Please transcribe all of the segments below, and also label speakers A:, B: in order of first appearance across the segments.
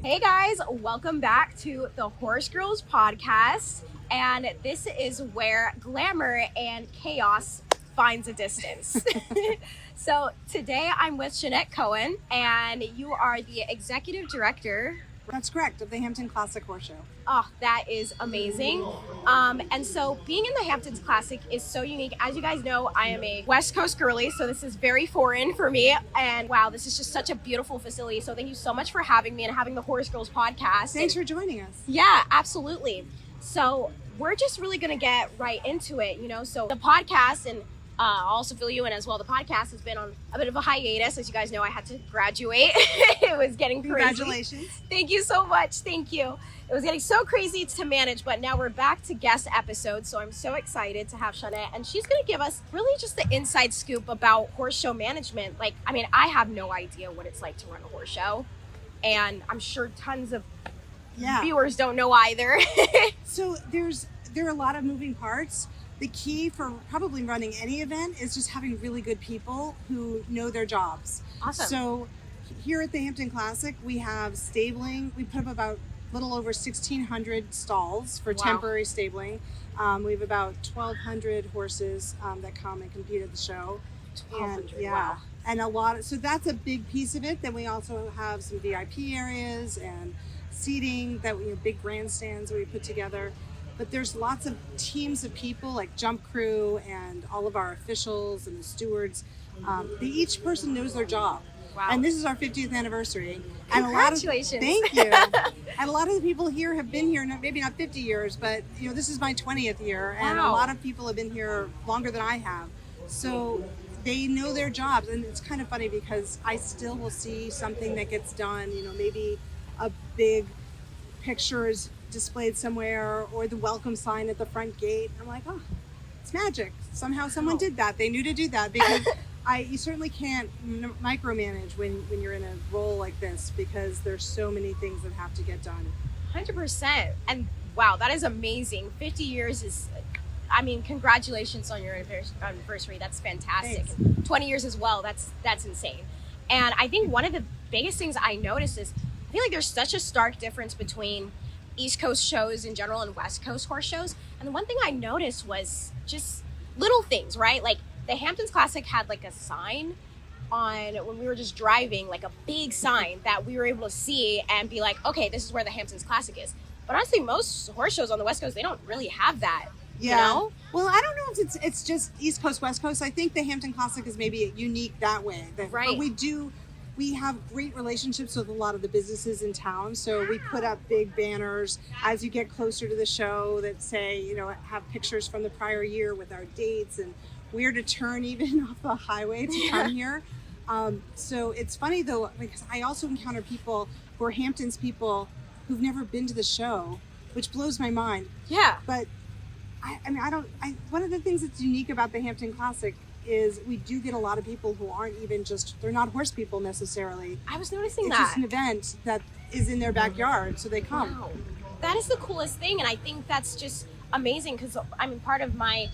A: Hey guys, welcome back to the Horse Girls podcast. And this is where glamour and chaos finds a distance. So today I'm with Jeanette Cohen, and you are the executive director.
B: That's correct, of the Hampton Classic Horse Show.
A: Oh, that is amazing. And so being in the Hamptons Classic is so unique. As you guys know, I am a West Coast girly, so this is very foreign for me. And wow, this is just such a beautiful facility. So thank you so much for having me and having the Horse Girls podcast.
B: Thanks for joining us.
A: Yeah, absolutely. So we're just really going to get right into it, So the podcast, and I'll also fill you in as well, the podcast has been on a bit of a hiatus. As you guys know, I had to graduate. It was getting crazy.
B: Congratulations.
A: Thank you so much. Thank you. It was getting so crazy to manage, but now we're back to guest episodes. So I'm so excited to have Jeanette, and she's going to give us really just the inside scoop about horse show management. I have no idea what it's like to run a horse show, and I'm sure tons of viewers don't know either.
B: So there are a lot of moving parts. The key for probably running any event is just having really good people who know their jobs.
A: Awesome.
B: So here at the Hampton Classic, we have stabling. We put up about a little over 1,600 stalls for temporary stabling. We have about 1,200 horses that come and compete at the show.
A: 1,200,
B: wow. And so that's a big piece of it. Then we also have some VIP areas and seating big grandstands that we put together. But there's lots of teams of people like jump crew and all of our officials and the stewards. Each person knows their job.
A: Wow.
B: And this is our 50th anniversary.
A: Congratulations.
B: Thank you. And a lot of the people here have been here, maybe not 50 years, but this is my 20th year. And a lot of people have been here longer than I have. So they know their jobs. And it's kind of funny because I still will see something that gets done, maybe a big picture is displayed somewhere or the welcome sign at the front gate. I'm like, oh, it's magic. Somehow someone did that. They knew to do that because you certainly can't micromanage when you're in a role like this because there's so many things that have to get done.
A: 100%. And wow, that is amazing. 50 years is, congratulations on your anniversary. That's fantastic.
B: Thanks.
A: 20 years as well. That's insane. And I think one of the biggest things I noticed is I feel like there's such a stark difference between East Coast shows in general and West Coast horse shows. And the one thing I noticed was just little things, right? Like the Hamptons Classic had like a sign on when we were just driving, like a big sign that we were able to see and be like, okay, this is where the Hamptons Classic is. But honestly, most horse shows on the West Coast, they don't really have that.
B: Yeah.
A: You know?
B: Well, I don't know if it's just East Coast, West Coast. I think the Hampton Classic is maybe unique that way.
A: Right.
B: But we have great relationships with a lot of the businesses in town. So we put up big banners as you get closer to the show that say, have pictures from the prior year with our dates and where to turn even off the highway to come here. So it's funny though, because I also encounter people who are Hamptons people who've never been to the show, which blows my mind.
A: Yeah.
B: But one of the things that's unique about the Hampton Classic is we do get a lot of people who aren't even they're not horse people necessally.
A: I was noticing
B: it's
A: that.
B: It's just an event that is in their backyard, so they come.
A: Wow. That is the coolest thing, and I think that's just amazing because part of my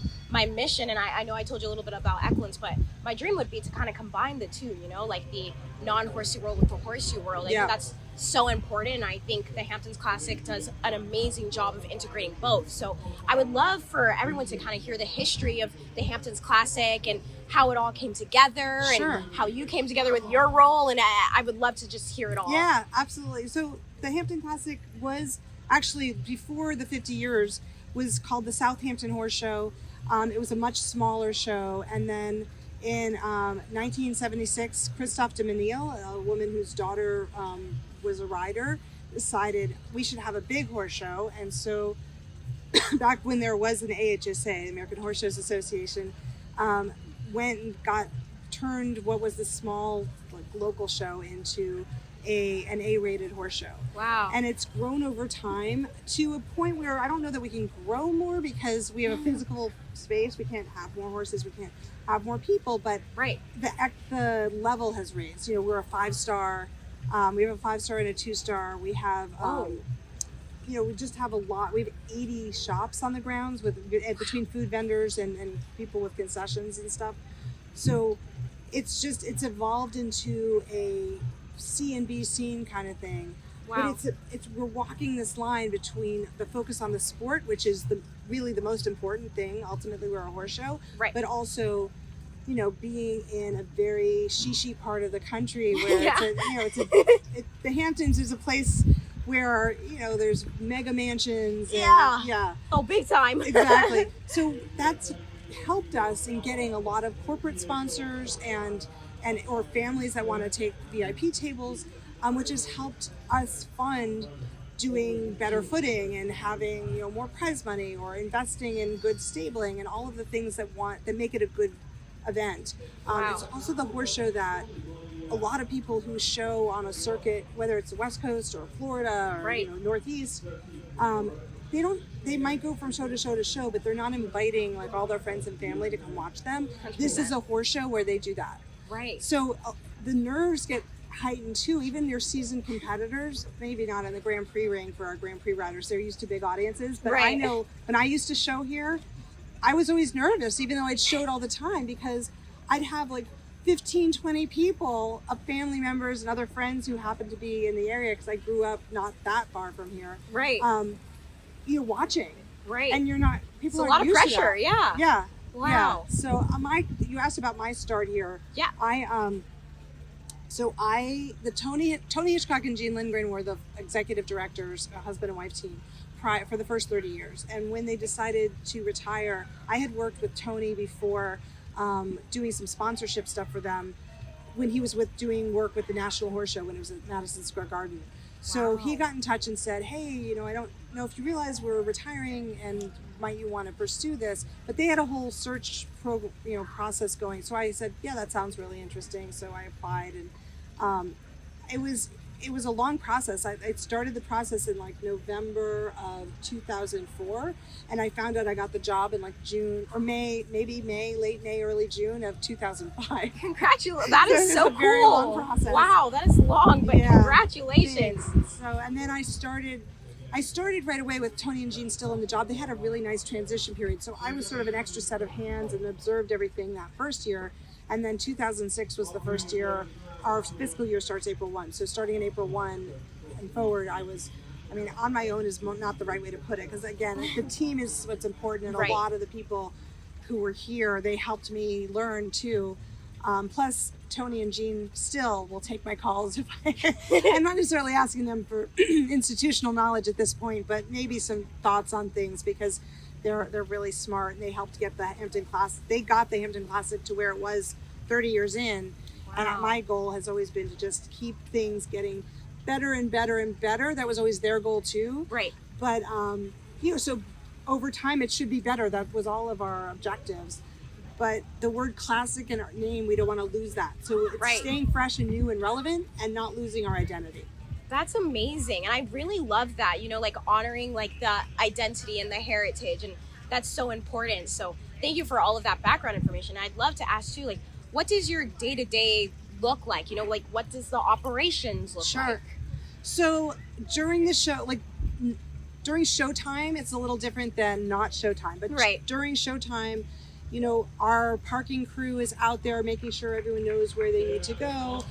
A: mission, and I know I told you a little bit about Equines, but my dream would be to kind of combine the two, like the non-horsey world with the horsey world. I think that's so important, and I think the Hamptons Classic does an amazing job of integrating both. So I would love for everyone to kind of hear the history of the Hamptons Classic and how it all came together and how you came together with your role, and I would love to just hear it all.
B: Yeah, absolutely. So the Hampton Classic was actually, before the 50 years, was called the Southampton Horse Show. It was a much smaller show, and then in 1976, Christophe de Menil, a woman whose daughter was a rider, decided we should have a big horse show. And so back when there was an AHSA, the American Horse Shows Association, went and turned what was the small local show into an A-rated horse show.
A: Wow.
B: And it's grown over time to a point where I don't know that we can grow more because we have a physical space. We can't have more horses. We can't have more people, but the level has raised. We're a 5-star. We have a 5-star and a 2-star. We have, we just have a lot. We have 80 shops on the grounds between food vendors and people with concessions and stuff. So it's evolved into a C and B scene kind of thing.
A: Wow.
B: But we're walking this line between the focus on the sport, which is really the most important thing. Ultimately, we're a horse show,
A: Right.
B: but also, being in a very shishi part of the country where the Hamptons is a place where there's mega mansions.
A: Yeah. Oh, big time.
B: Exactly. So that's helped us in getting a lot of corporate sponsors and or families that want to take VIP tables, which has helped us fund doing better footing and having more prize money or investing in good stabling and all of the things that make it a good event.
A: Wow.
B: It's also the horse show that a lot of people who show on a circuit, whether it's the West Coast or Florida or
A: Right.
B: Northeast, they might go from show to show to show, but they're not inviting like all their friends and family to come watch them.
A: 100%.
B: This is a horse show where they do that.
A: Right.
B: So the nerves get heightened too. Even your seasoned competitors, maybe not in the Grand Prix ring for our Grand Prix riders, they're used to big audiences. But
A: Right.
B: I know when I used to show here, I was always nervous, even though I'd showed all the time, because I'd have like 15, 20 people of family members and other friends who happened to be in the area because I grew up not that far from here.
A: Right.
B: Watching.
A: Right.
B: And you're not, people
A: It's a
B: are
A: lot of
B: used to
A: pressure.
B: that.
A: Yeah.
B: Yeah.
A: Wow.
B: Yeah. So you asked about my start here.
A: Yeah.
B: Tony Hitchcock and Jean Lindgren were the executive directors, a husband and wife team, for the first 30 years. And when they decided to retire, I had worked with Tony before, doing some sponsorship stuff for them when he was doing work with the National Horse Show when it was at Madison Square Garden. So he got in touch and said, hey, I don't know if you realize we're retiring and might you want to pursue this? But they had a whole search process going. So I said, yeah, that sounds really interesting. So I applied, and it was a long process. I started the process in like November of 2004, and I found out I got the job in like June or May, late May, early June of 2005.
A: Congratulations. That is so
B: a very
A: cool.
B: long process.
A: Wow, that is long, but
B: Yeah.
A: congratulations.
B: Thanks. So, and then I started right away with Tony and Jean still in the job. They had a really nice transition period. So I was sort of an extra set of hands and observed everything that first year. And then 2006 was the first year. Our fiscal year starts April 1. So starting in April 1 and forward, on my own is not the right way to put it. Because again, the team is what's important. And
A: Right.
B: a lot of the people who were here, they helped me learn too. Plus, Tony and Jean still will take my calls if I'm not necessarily asking them for institutional knowledge at this point, but maybe some thoughts on things because they're really smart and they helped get the Hampton Classic. They got the Hampton Classic to where it was 30 years in.
A: Wow.
B: And my goal has always been to just keep things getting better and better and better. That was always their goal too.
A: Right.
B: But, so over time it should be better. That was all of our objectives. But the word classic in our name, we don't want to lose that. So it's
A: Right.
B: staying fresh and new and relevant and not losing our identity.
A: That's amazing. And I really love that, like honoring like the identity and the heritage. And that's so important. So thank you for all of that background information. I'd love to ask too, like, what does your day-to-day look like? Like what does the operations look like?
B: Sure. So during the show, during showtime, it's a little different than not showtime. But
A: Right.
B: during showtime, our parking crew is out there making sure everyone knows where they need to go.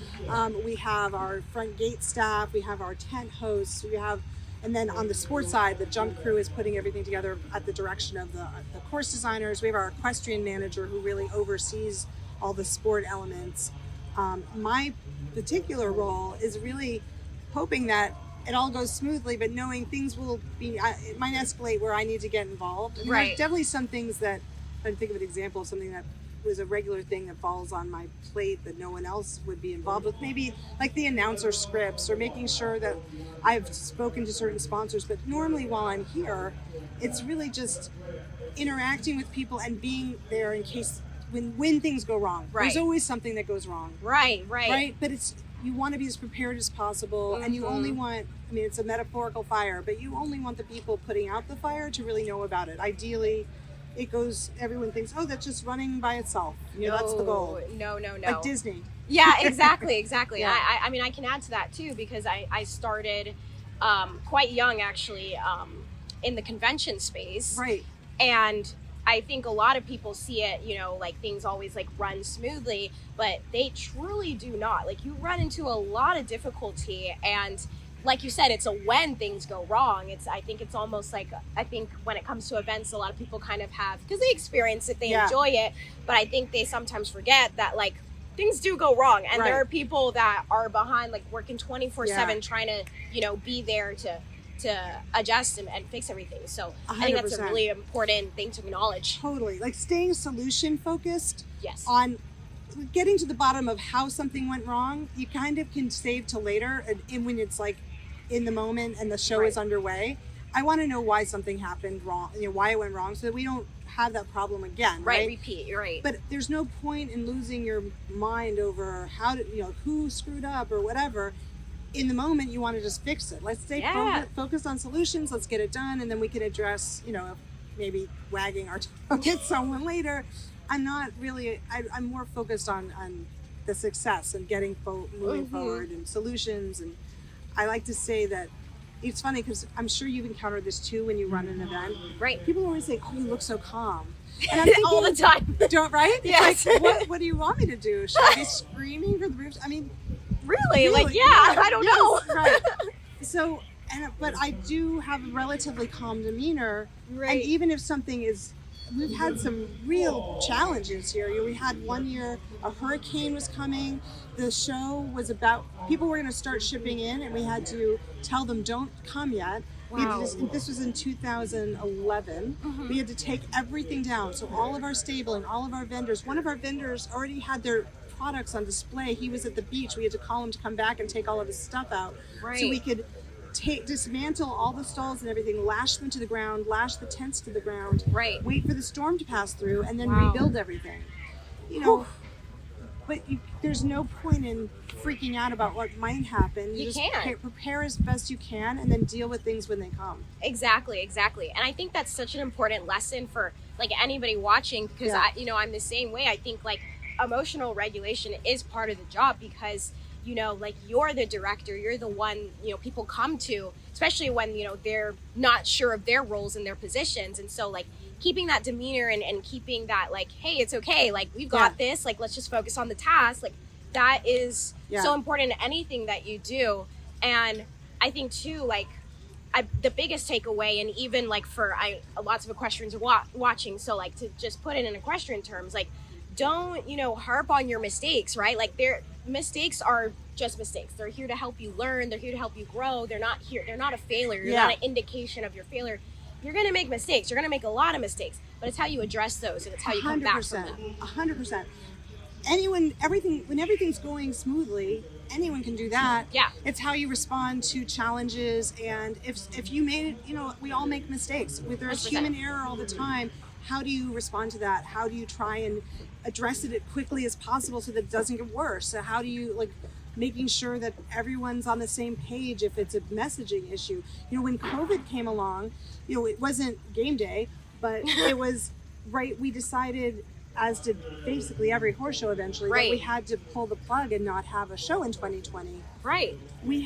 B: We have our front gate staff, we have our tent hosts, and then on the sports side, the jump crew is putting everything together at the direction of the course designers. We have our equestrian manager who really oversees all the sport elements. My particular role is really hoping that it all goes smoothly, but knowing things it might escalate where I need to get involved.
A: Right.
B: There's definitely some things that, I think of an example of something that was a regular thing that falls on my plate that no one else would be involved with. Maybe like the announcer scripts or making sure that I've spoken to certain sponsors. But normally while I'm here, it's really just interacting with people and being there in case when things go wrong.
A: Right.
B: There's always something that goes wrong.
A: Right.
B: Right? But you want to be as prepared as possible, and you only
A: Mhm.
B: want, it's a metaphorical fire, but you only want the people putting out the fire to really know about it. Ideally, everyone thinks, oh, that's just running by itself. That's the goal.
A: No.
B: Like Disney.
A: Yeah, exactly.
B: Yeah.
A: I can add to that too, because I started quite young actually in the convention space.
B: Right.
A: And I think a lot of people see it, like things always like run smoothly, but they truly do not. Like you run into a lot of difficulty, and like you said, it's a when things go wrong. I think it's almost like, I think when it comes to events, a lot of people kind of have, because they experience it, they enjoy it, but I think they sometimes forget that like things do go wrong, and there are people that are behind, like working 24/7 trying to, you know, be there to adjust and fix everything. So 100%. I think that's a really important thing to acknowledge.
B: Totally. Like staying solution focused
A: on
B: getting to the bottom of how something went wrong. You kind of can save till later, and when it's like in the moment and the show is underway, I want to know why something happened wrong, you know, why it went wrong, so that we don't have that problem again. Right.
A: Repeat. You're right.
B: But there's no point in losing your mind over how to, you know, who screwed up or whatever. In the moment, you want to just fix it. Let's stay focused on solutions. Let's get it done, and then we can address, you know, maybe wagging our tongue at someone later. I'm not really. I'm more focused on the success and getting moving forward and solutions. And I like to say that it's funny because I'm sure you've encountered this too when you run an event.
A: Right.
B: People always say, "Oh, you look so calm." And I'm thinking,
A: all the time.
B: Don't right?
A: Yes.
B: It's like, what do you want me to do? Should I be screaming from the roofs? I mean.
A: Really? Like, I don't know.
B: Right. So, but I do have a relatively calm demeanor. Right. And even if something is, we've had some real challenges here. We had one year, a hurricane was coming. The show was about, people were going to start shipping in, and we had to tell them, don't come yet. Wow. This was in 2011. Mm-hmm. We had to take everything down. So all of our stabling, all of our vendors, one of our vendors already had their products on display. He was at the beach. We had to call him to come back and take all of his stuff out. Right. So we could dismantle all the stalls and everything, lash them to the ground, lash the tents to the ground, wait for the storm to pass through, and then rebuild everything. You know, but there's no point in freaking out about what might happen. You just prepare as best you can, and then deal with things when they come.
A: Exactly. And I think that's such an important lesson for like anybody watching, because I'm the same way. I think like emotional regulation is part of the job, because you know, like you're the director, you're the one, you know, people come to, especially when, you know, they're not sure of their roles and their positions. And so like keeping that demeanor and keeping that like, hey, it's okay, like we've got this, like let's just focus on the task, like that is so important in anything that you do. And I think too, like the biggest takeaway, and even like for lots of equestrians are watching, so like to just put it in equestrian terms, like don't, you know, harp on your mistakes, right? Like mistakes are just mistakes. They're here to help you learn. They're here to help you grow. They're not a failure. They're not an indication of your failure. You're going to make mistakes. You're going to make a lot of mistakes, but it's how you address those, and it's how you come back from them.
B: 100%. When everything's going smoothly, anyone can do that.
A: Yeah.
B: It's how you respond to challenges, and if you made it, you know, we all make mistakes. There's 100%. Human error all the time. How do you respond to that? How do you try and address it as quickly as possible so that it doesn't get worse? So how do you, like, making sure that everyone's on the same page if it's a messaging issue? You know, when COVID came along, you know, it wasn't game day, but it was, we decided, as did basically every horse show eventually, that we had to pull the plug and not have a show in 2020.
A: Right.
B: We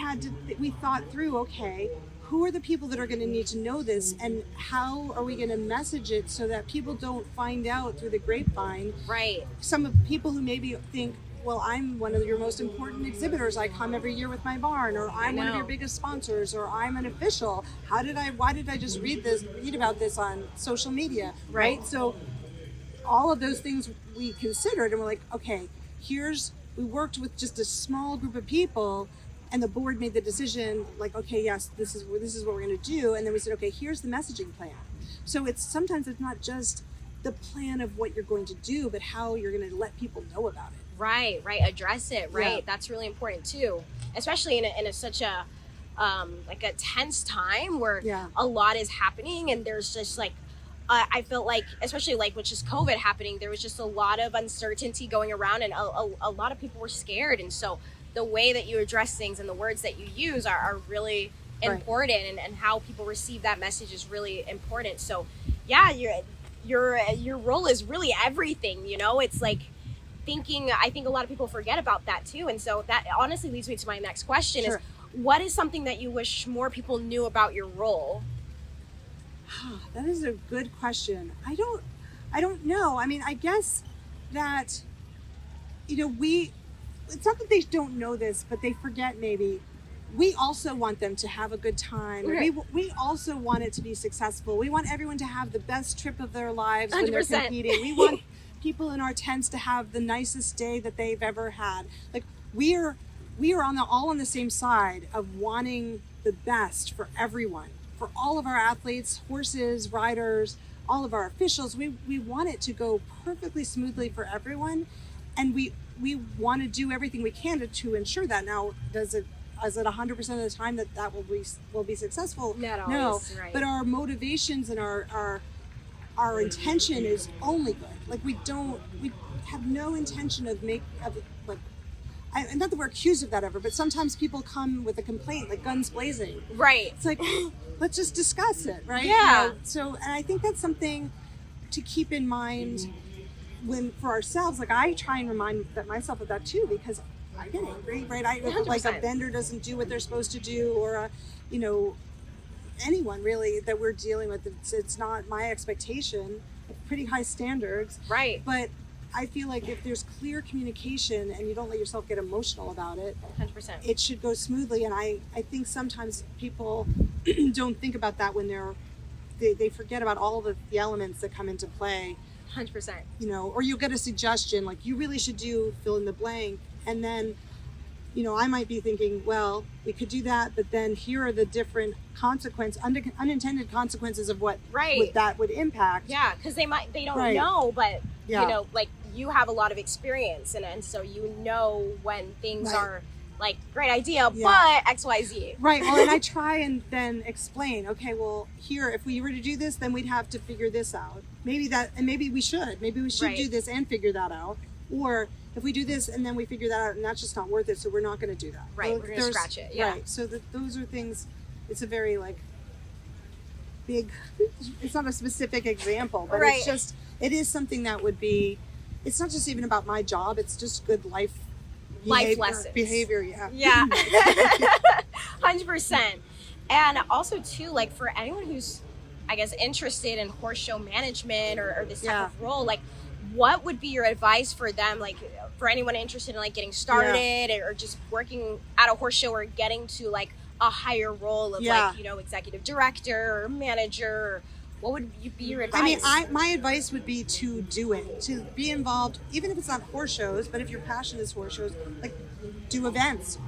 B: thought through, okay, who are the people that are going to need to know this, and how are we going to message it so that people don't find out through the grapevine?
A: Right.
B: Some people who maybe think, well, I'm one of your most important exhibitors. I come every year with my barn, or I'm one of your biggest sponsors, or I'm an official. Why did I just read about this on social media? Right. So all of those things we considered, and we're like, okay, we worked with just a small group of people, and the board made the decision, like, okay, yes, this is what we're going to do. And then we said, okay, here's the messaging plan. So sometimes it's not just the plan of what you're going to do, but how you're going to let people know about it.
A: Right. Address it. Right. Yeah. That's really important too, especially in such a like a tense time where a lot is happening, and there's just like I felt like, especially like with just COVID happening, there was just a lot of uncertainty going around, and a lot of people were scared. And so the way that you address things and the words that you use are really important, and how people receive that message is really important. So yeah, your role is really everything, you know. It's like I think a lot of people forget about that too. And so that honestly leads me to my next question is, what is something that you wish more people knew about your role?
B: That is a good question. I don't know. I mean, I guess that, you know, it's not that they don't know this, but they forget maybe we also want them to have a good time.
A: Right.
B: We also want it to be successful. We want everyone to have the best trip of their lives when they're
A: 100%.
B: competing. We want people in our tents to have the nicest day that they've ever had. Like we are all on the same side of wanting the best for everyone, for all of our athletes, horses, riders, all of our officials. We want it to go perfectly smoothly for everyone, and we want to do everything we can to ensure that. Now, is it 100% of the time that will be successful?
A: Not always,
B: no,
A: right.
B: But our motivations and our intention is only good. Like we have no intention of not that we're accused of that ever, but sometimes people come with a complaint, like guns blazing.
A: Right.
B: It's like, let's just discuss it, right?
A: Yeah.
B: You know, so, and I think that's something to keep in mind for ourselves. Like I try and remind myself of that too, because I get angry, right? Like a vendor doesn't do what they're supposed to do, or anyone really that we're dealing with. It's not my expectation. Pretty high standards,
A: Right.
B: But I feel like if there's clear communication and you don't let yourself get emotional about it,
A: 100%.
B: it should go smoothly. And I think sometimes people don't think about that when they forget about all the elements that come into play.
A: 100%.
B: You know, or you'll get a suggestion like you really should do fill in the blank, and then I might be thinking, well, we could do that, but then here are the different unintended consequences of what that would impact.
A: Yeah, because they don't
B: Right.
A: know, but
B: Yeah.
A: like you have a lot of experience, and so when things
B: Right.
A: are like great idea,
B: Yeah.
A: but XYZ.
B: Right. Well, and I try and then explain, okay, well, here, if we were to do this, then we'd have to figure this out. Maybe we should
A: Right.
B: do this and figure that out. Or if we do this and then we figure that out and that's just not worth it, so we're not going to do that.
A: Right,
B: So
A: we're going to scratch it. Yeah.
B: Right. So those are things, it's a very big, it's not a specific example, but
A: Right.
B: it is something that would be, it's not just even about my job, it's just good life
A: lessons.
B: Behavior, yeah.
A: Yeah. 100%. And also too, like for anyone who's, I guess, interested in horse show management or this type of role, like what would be your advice for them? Like for anyone interested in like getting started or just working at a horse show or getting to like a higher role of executive director or manager, or what would be your advice?
B: I mean, my advice would be to do it, to be involved, even if it's not horse shows, but if your passion is horse shows, like do events,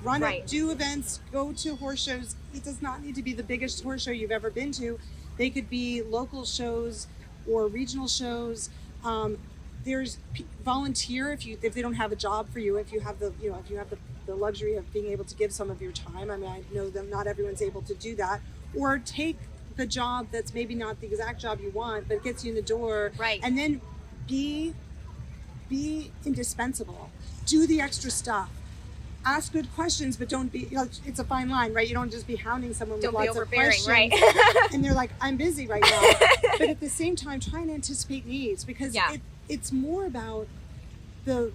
B: do events, go to horse shows. It does not need to be the biggest horse show you've ever been to. They could be local shows or regional shows. There's volunteer if they don't have a job for you, if you have the luxury of being able to give some of your time. I mean, I know that not everyone's able to do that, or take the job that's maybe not the exact job you want, but it gets you in the door.
A: Right.
B: And then be indispensable. Do the extra stuff. Ask good questions, but don't be, it's a fine line, right? You don't just be hounding someone with lots of questions.
A: Right?
B: And they're like, I'm busy right now. But at the same time, try and anticipate needs, because it's more about the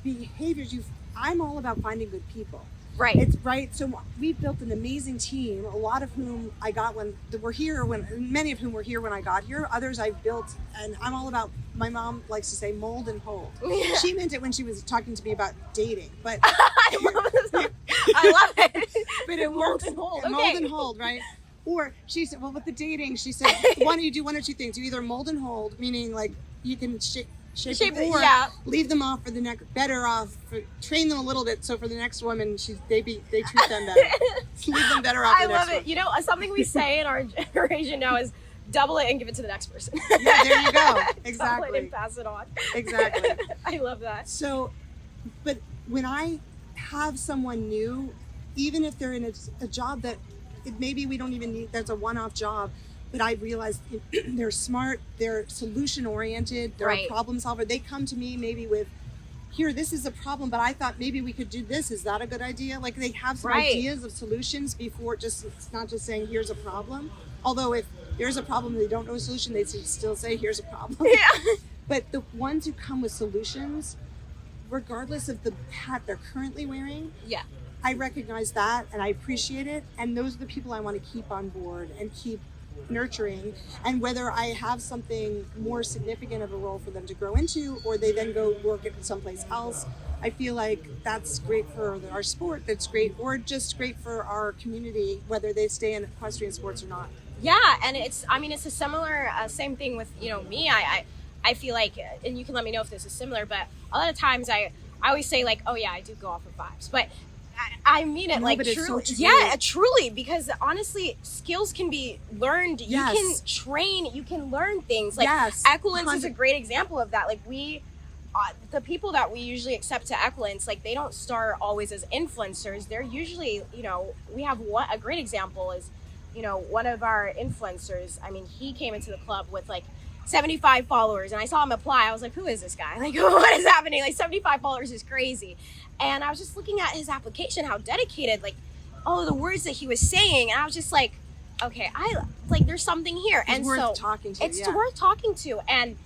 B: behaviors. I'm all about finding good people.
A: Right.
B: It's right. So we've built an amazing team, a lot of whom I got many of whom were here when I got here. Others I've built, and I'm all about, my mom likes to say mold and hold.
A: Yeah.
B: She meant it when she was talking to me about dating, but
A: I love it.
B: But it
A: Mold
B: works.
A: and hold.
B: Mold
A: Okay.
B: and hold, right? Or she said, well, with the dating, she said, why don't you do one or two things? You either mold and hold, meaning like you can shape them, or leave them off for the next, train them a little bit. So for the next woman, they treat them better. Leave them better off.
A: I
B: for the
A: love
B: next
A: it.
B: one.
A: Something we say in our generation now is double it and give it to the next person.
B: Yeah, there you go.
A: Double it
B: Exactly.
A: and pass it on.
B: Exactly.
A: I love that.
B: So, but when I have someone new, even if they're in a job that maybe we don't even need, that's a one-off job, but I realized they're smart, they're solution-oriented, they're a problem solver. They come to me maybe with, here, this is a problem, but I thought maybe we could do this. Is that a good idea? Like they have some ideas of solutions before it's not just saying, here's a problem. Although if there's a problem and they don't know a solution, they still say, here's a problem.
A: Yeah.
B: But the ones who come with solutions, regardless of the hat they're currently wearing, I recognize that and I appreciate it. And those are the people I want to keep on board and keep nurturing. And whether I have something more significant of a role for them to grow into, or they then go work at someplace else, I feel like that's great for our sport. That's great, or just great for our community, whether they stay in equestrian sports or not.
A: Yeah, and it's a similar same thing with me. I feel like, and you can let me know if this is similar, but a lot of times I always say like, oh yeah, I do go off of vibes, but I mean it,
B: No,
A: like
B: but it's
A: truly,
B: so true.
A: yeah, truly, because honestly, skills can be learned.
B: Yes.
A: You can train, you can learn things. Like
B: Yes.
A: Equilence is a great example of that. Like the people that we usually accept to Equilence, like they don't start always as influencers. They're usually, we have a great example is, one of our influencers. I mean, he came into the club with like 75 followers, and I saw him apply. I was like, who is this guy? Like, what is happening? Like 75 followers is crazy. And I was just looking at his application, how dedicated, like all of the words that he was saying, and I was just like, okay, there's something here.
B: It's
A: and
B: worth
A: so
B: talking to.
A: it's worth talking to. And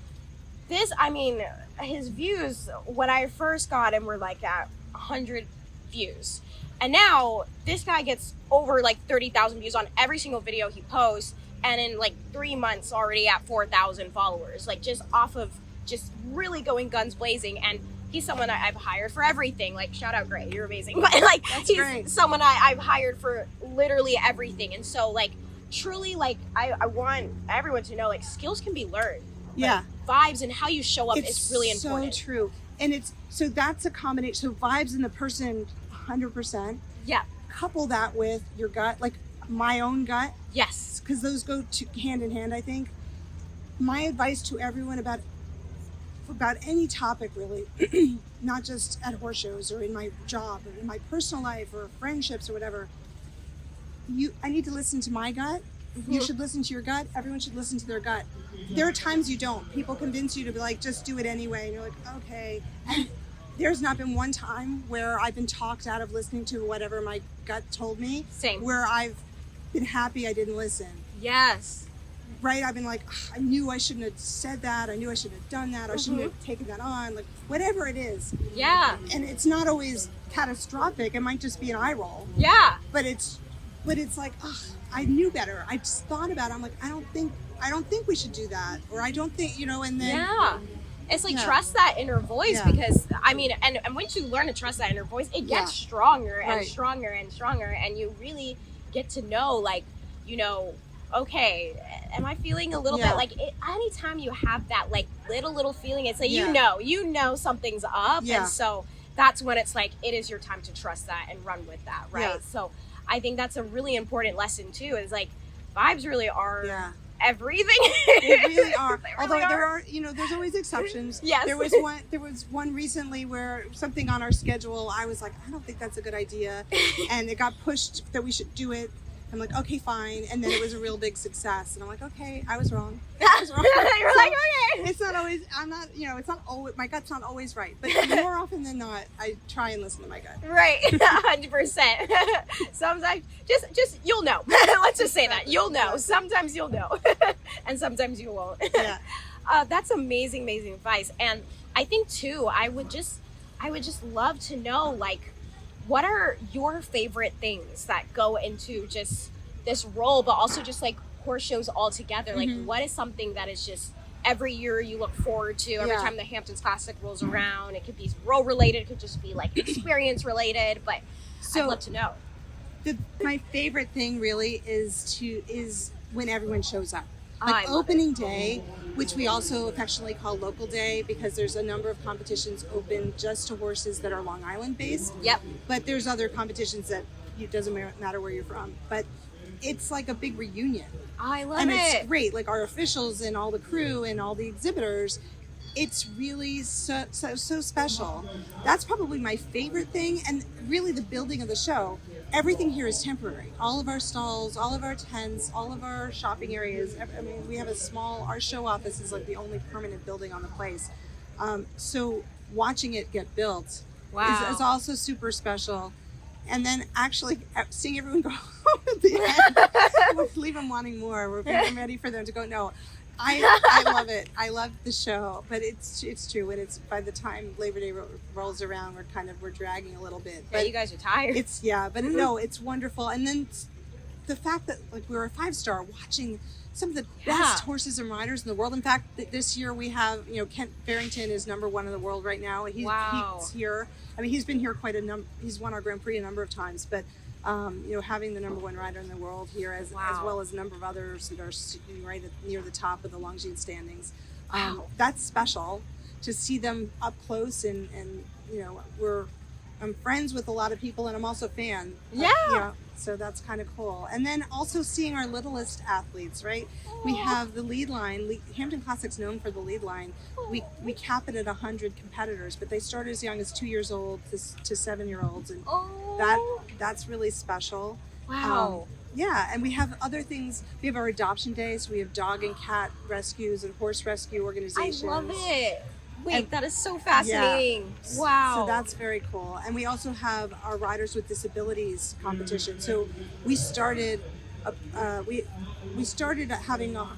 A: this, I mean, his views when I first got him were like at 100 views, and now this guy gets over like 30,000 views on every single video he posts, and in like 3 months already at 4,000 followers, like just off of just really going guns blazing. And he's someone I've hired for everything. Like, shout out, Gray, you're amazing. But like, he's
B: great.
A: someone I've hired for literally everything. And so like, truly, like I want everyone to know, like, skills can be learned.
B: Yeah.
A: Vibes and how you show up is really important.
B: So true. And that's a combination. So vibes in the person, 100%.
A: Yeah.
B: Couple that with your gut, like my own gut.
A: Yes.
B: Because those go hand in hand, I think. My advice to everyone about any topic, really, not just at horse shows or in my job or in my personal life or friendships or whatever, I need to listen to my gut. Mm-hmm. You should listen to your gut. Everyone should listen to their gut. There are times you don't. People convince you to be like, just do it anyway. And you're like, okay. And there's not been one time where I've been talked out of listening to whatever my gut told me.
A: Same.
B: Where I've been happy I didn't listen.
A: Yes.
B: Right? I've been like, I knew I shouldn't have said that. I knew I shouldn't have done that. I shouldn't have taken that on. Like, whatever it is.
A: Yeah.
B: And it's not always catastrophic. It might just be an eye roll.
A: Yeah.
B: But it's like, I knew better. I just thought about it. I'm like, I don't think we should do that. Or I don't think, and then.
A: Yeah. It's like, trust that inner voice, because I mean, and once you learn to trust that inner voice, it gets stronger and stronger and stronger. And you really get to know, like, okay, am I feeling a little bit like anytime you have that like little feeling, it's like, you know something's up. And so that's when it's like, it is your time to trust that and run with that. Right. So I think that's a really important lesson too, is like, vibes really are everything.
B: They really are.
A: Although
B: there are, there's always exceptions.
A: Yes.
B: There was one recently where something on our schedule, I was like, I don't think that's a good idea. And it got pushed that we should do it. I'm like, okay, fine. And then it was a real big success. And I'm like, okay, I was wrong. You're
A: so, like, okay.
B: It's not always, it's not always, my gut's not always right. But more often than not, I try and listen to my gut.
A: Right. 100%. Sometimes, just you'll know. Let's just say that. You'll know. Sometimes you'll know. And sometimes you won't.
B: Yeah.
A: That's amazing advice. And I think too, I would just love to know, like, what are your favorite things that go into just this role, but also just like horse shows altogether? Like, what is something that is just every year you look forward to, every time the Hamptons Classic rolls around? It could be row related, it could just be like experience related, but I'd love to know.
B: My favorite thing really is when everyone shows up. Like
A: I love
B: opening day, which we also affectionately call local day, because there's a number of competitions open just to horses that are Long Island based.
A: Yep.
B: But there's other competitions that it doesn't matter where you're from. But it's like a big reunion.
A: I love it.
B: And it's great. Like our officials and all the crew and all the exhibitors, it's really so special. That's probably my favorite thing. And really the building of the show. Everything here is temporary. All of our stalls, all of our tents, all of our shopping areas. I mean, we have our show office is like the only permanent building on the place. So watching it get built is also super special. And then actually seeing everyone go home at the end, we'll leave them wanting more. We're getting ready for them to go. No, I love it. I love the show, but it's true. And it's by the time Labor Day rolls around, we're dragging a little bit.
A: But you guys are tired.
B: But no, it's wonderful. And then the fact that like we were a 5-star watching some of the best horses and riders in the world. In fact, this year we have, Kent Farrington is #1 in the world right now. He's here. I mean, he's been here he's won our Grand Prix a number of times, but having the #1 rider in the world here as well as a number of others that are sitting near the top of the Longines standings. That's special to see them up close and I'm friends with a lot of people and I'm also a fan. So that's kind of cool. And then also seeing our littlest athletes, right? We have the lead line. Hampton Classic's known for the lead line. We cap it at 100 competitors, but they start as young as 2 years old to 7-year-olds, and that's really special.
A: Wow.
B: And we have other things. We have our adoption day, so we have dog and cat rescues and horse rescue organizations.
A: I love it. Wait, that is so fascinating.
B: Yeah.
A: Wow.
B: So that's very cool. And we also have our Riders with Disabilities competition. So we started we started having a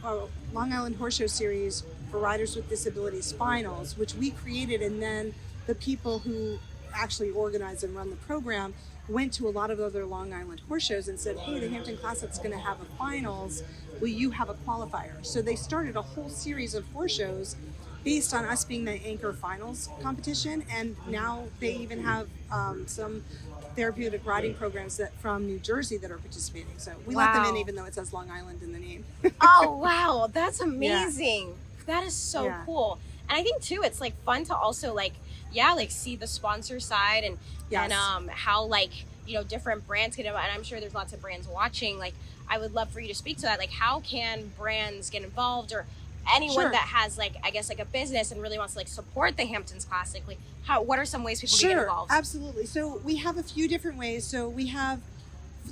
B: Long Island Horse Show series for Riders with Disabilities finals, which we created, and then the people who actually organize and run the program went to a lot of other Long Island horse shows and said, hey, the Hampton Classic's going to have a finals. Will you have a qualifier? So they started a whole series of horse shows based on us being the anchor finals competition, and now they even have some therapeutic riding programs from New Jersey that are participating. So we let them in even though it says Long Island in the name.
A: Oh, wow. That's amazing. That is so cool. And I think too, it's like fun to also see the sponsor side and how different brands get involved. And I'm sure there's lots of brands watching. Like, I would love for you to speak to that. Like, how can brands get involved, or anyone that has a business and really wants to support the Hamptons Classic? Like, what are some ways people can get involved?
B: Absolutely. So we have a few different ways. So we have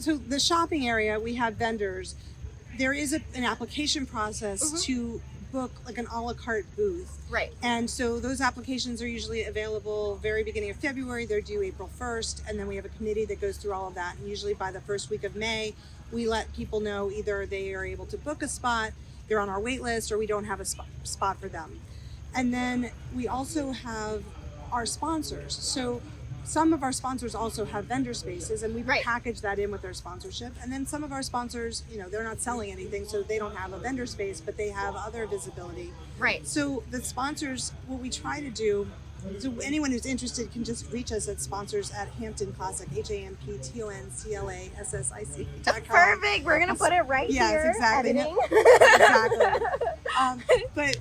B: the shopping area, we have vendors. There is an application process to book an a la carte booth.
A: Right.
B: And so those applications are usually available very beginning of February. They're due April 1st. And then we have a committee that goes through all of that. And usually by the first week of May, we let people know either they are able to book a spot, they're on our wait list, or we don't have a spot for them. And then we also have our sponsors. So some of our sponsors also have vendor spaces, and we package that in with their sponsorship. And then some of our sponsors, they're not selling anything, so they don't have a vendor space, but they have other visibility.
A: Right.
B: So the sponsors, what we try to do, so anyone who's interested can just reach us at sponsors at Hampton Classic, HamptonClassic.com.
A: Perfect. We're going to put it right here.
B: Yes, exactly. Exactly. But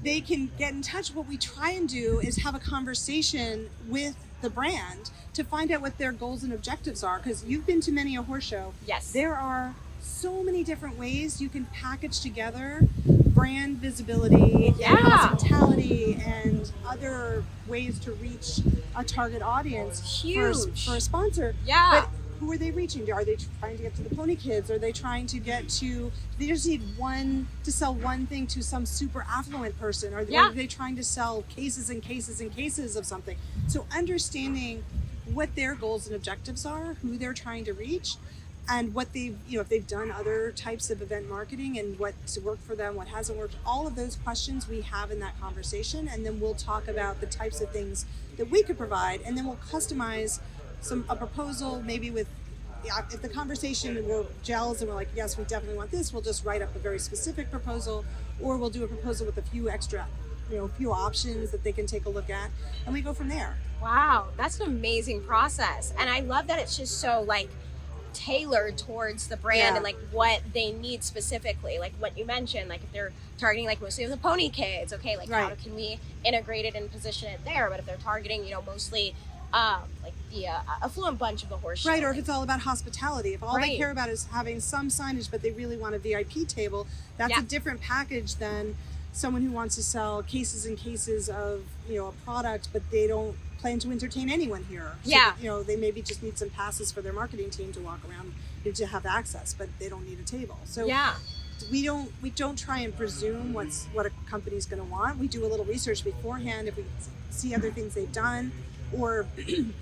B: they can get in touch. What we try and do is have a conversation with the brand to find out what their goals and objectives are, because you've been to many a horse show.
A: Yes.
B: There are so many different ways you can package together brand visibility, and hospitality, and other ways to reach a target audience.
A: Huge.
B: For a sponsor.
A: Yeah.
B: But who are they reaching to? Are they trying to get to the pony kids? Are they trying to get to, they just need to sell one thing to some super affluent person? Are they trying to sell cases and cases and cases of something? So understanding what their goals and objectives are, who they're trying to reach, and what they've, if they've done other types of event marketing and what's worked for them, what hasn't worked, all of those questions we have in that conversation. And then we'll talk about the types of things that we could provide, and then we'll customize a proposal, maybe with, if the conversation gels and we're like, yes, we definitely want this, we'll just write up a very specific proposal, or we'll do a proposal with a few extra, few options that they can take a look at, and we go from there.
A: Wow, that's an amazing process. And I love that it's just so tailored towards the brand and what they need specifically, like what you mentioned, if they're targeting mostly the pony kids, how can we integrate it and position it there? But if they're targeting mostly the affluent bunch of the horse show,
B: or if it's all about hospitality, if all they care about is having some signage but they really want a VIP table, that's a different package than someone who wants to sell cases and cases of a product, but they don't plan to entertain anyone here. So, they maybe just need some passes for their marketing team to walk around to have access, but they don't need a table. So we don't try and presume what a company's going to want. We do a little research beforehand if we see other things they've done, or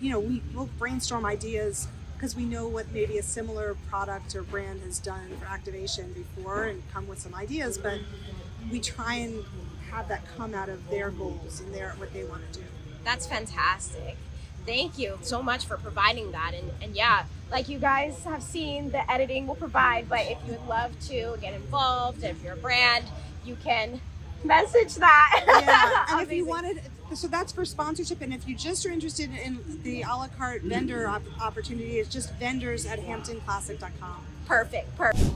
B: we'll brainstorm ideas because we know what maybe a similar product or brand has done for activation before and come with some ideas, but we try and have that come out of their goals and what they want to do.
A: That's fantastic. Thank you so much for providing that. And yeah, like you guys have seen, the editing will provide, but if you would love to get involved, if you're a brand, you can message that.
B: Yeah, and if you wanted, so that's for sponsorship, and if you just are interested in the a la carte vendor opportunity, it's just vendors@hamptonclassic.com.
A: Perfect, perfect.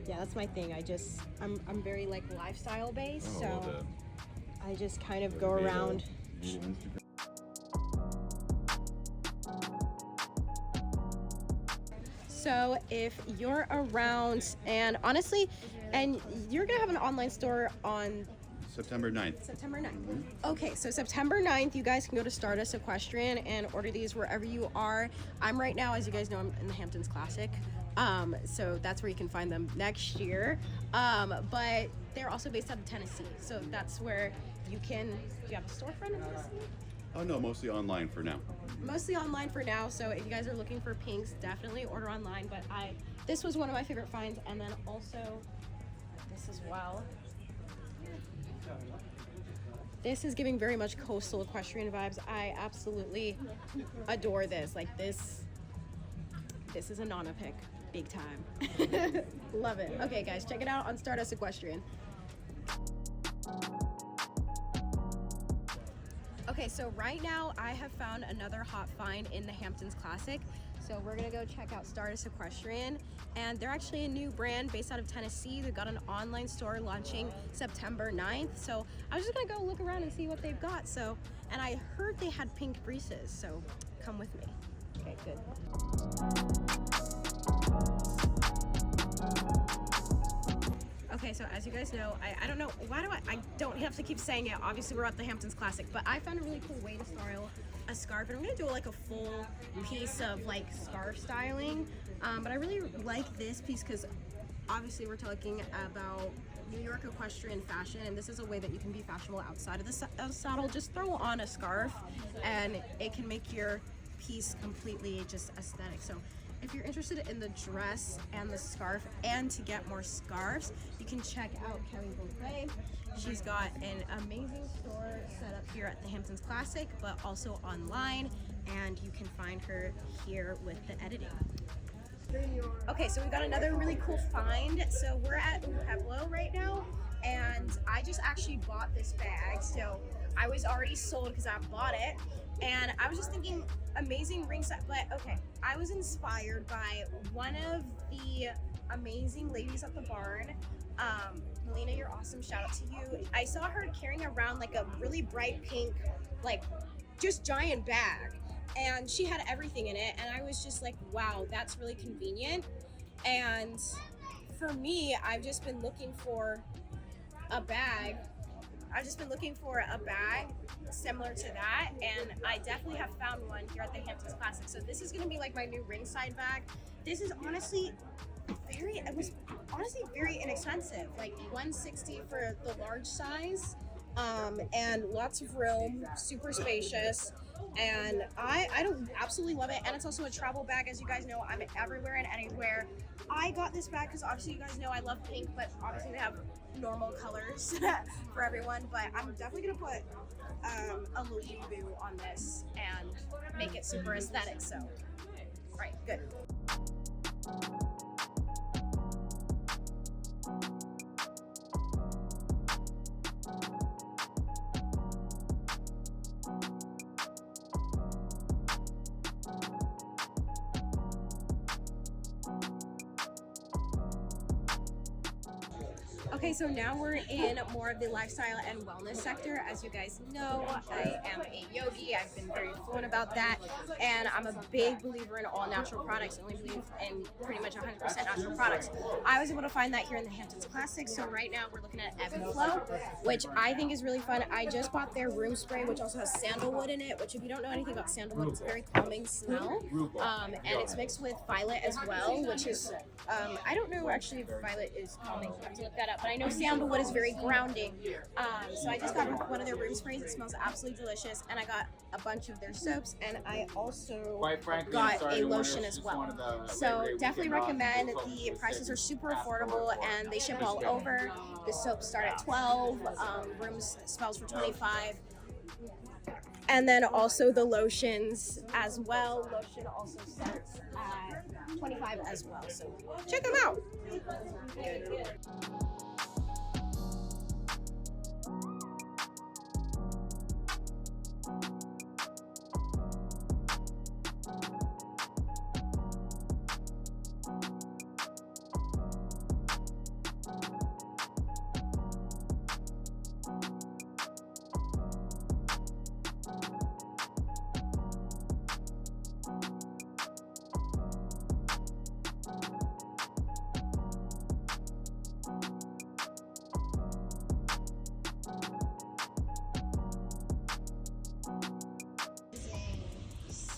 A: Yeah, that's my thing. I'm very like lifestyle based,
C: Oh, I
A: so
C: love that.
A: I just kind of go around.
C: Little Instagram.
A: So if you're around, and honestly, and you're gonna have an online store on
C: September 9th.
A: September 9th. Okay, so September 9th, you guys can go to Stardust Equestrian and order these wherever you are. I'm right now, as you guys know, I'm in the Hamptons Classic. So that's where you can find them next year. But they're also based out of Tennessee. So that's where you can, do you have a storefront in Tennessee?
C: Oh no, mostly online for now.
A: Mostly online for now. So if you guys are looking for pinks, definitely order online. But this was one of my favorite finds. And then also this as well. This is giving very much coastal equestrian vibes. I absolutely adore this. Like this is a Nana pick, big time. Love it. Okay guys, check it out on Stardust Equestrian. Okay, so right now I have found another hot find in the Hamptons Classic. So we're gonna go check out Stardust Equestrian, and they're actually a new brand based out of Tennessee. They've got an online store launching September 9th. So I was just gonna go look around and see what they've got. So, and I heard they had pink Breeses, so come with me. Okay, good. Okay, so as you guys know, I don't know, why do I don't have to keep saying it. Obviously we're at the Hamptons Classic, but I found a really cool way to style a scarf, and I'm gonna do like a full piece of like scarf styling. But I really like this piece because obviously we're talking about New York equestrian fashion, and this is a way that you can be fashionable outside of the saddle. Just throw on a scarf and it can make your piece completely just aesthetic. So if you're interested in the dress and the scarf and to get more scarves, you can check out Kelly Beauvais. She's got an amazing store set up here at the Hamptons Classic, but also online, and you can find her here with the editing. Okay, so we've got another really cool find. So we're at Pueblo right now, and I just actually bought this bag. So I was already sold because I bought it, and I was just thinking amazing ring set. But okay, I was inspired by one of the amazing ladies at the barn. Melina, you're awesome. Shout out to you. I saw her carrying around like a really bright pink, like just giant bag. And she had everything in it, and I was just like, wow, that's really convenient. And for me, I've just been looking for a bag. Similar to that, and I definitely have found one here at the Hamptons Classic. So this is going to be like my new ringside bag. This is honestly very inexpensive, like $160 for the large size, and lots of room, super spacious. And I don't absolutely love it, and it's also a travel bag. As you guys know, I'm everywhere and anywhere. I got this bag because obviously you guys know I love pink, but obviously they have normal colors for everyone. But I'm definitely gonna put a little boo on this and make it super aesthetic. So, all right, good. Okay, so now we're in more of the lifestyle and wellness sector. As you guys know, I am a yogi. I've been very fluent about that, and I'm a big believer in all natural products. I only believe in pretty much 100% natural products. I was able to find that here in the Hamptons Classic. So right now we're looking at Ep1, which I think is really fun. I just bought their room spray, which also has sandalwood in it. Which, if you don't know anything about sandalwood, it's a very calming smell, and it's mixed with violet as well, which is I don't know actually if violet is calming. I have to look that up. But I know sandalwood is very grounding. So I just got one of their room sprays. It smells absolutely delicious. And I got a bunch of their soaps. And I also got a lotion as well. So definitely recommend. The prices are super affordable and they ship all over. The soaps start at 12. Room smells for 25. And then also the lotions as well. Lotion also starts at 25 as well. So check them out.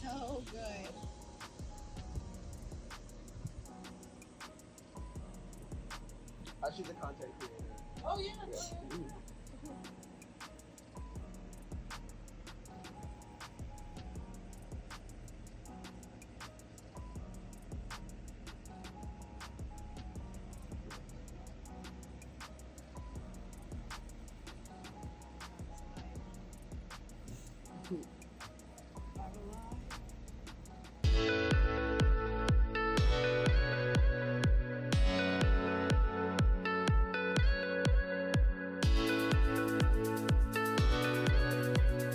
A: So good.
D: She's a content creator.
A: Oh yeah.
D: Cool.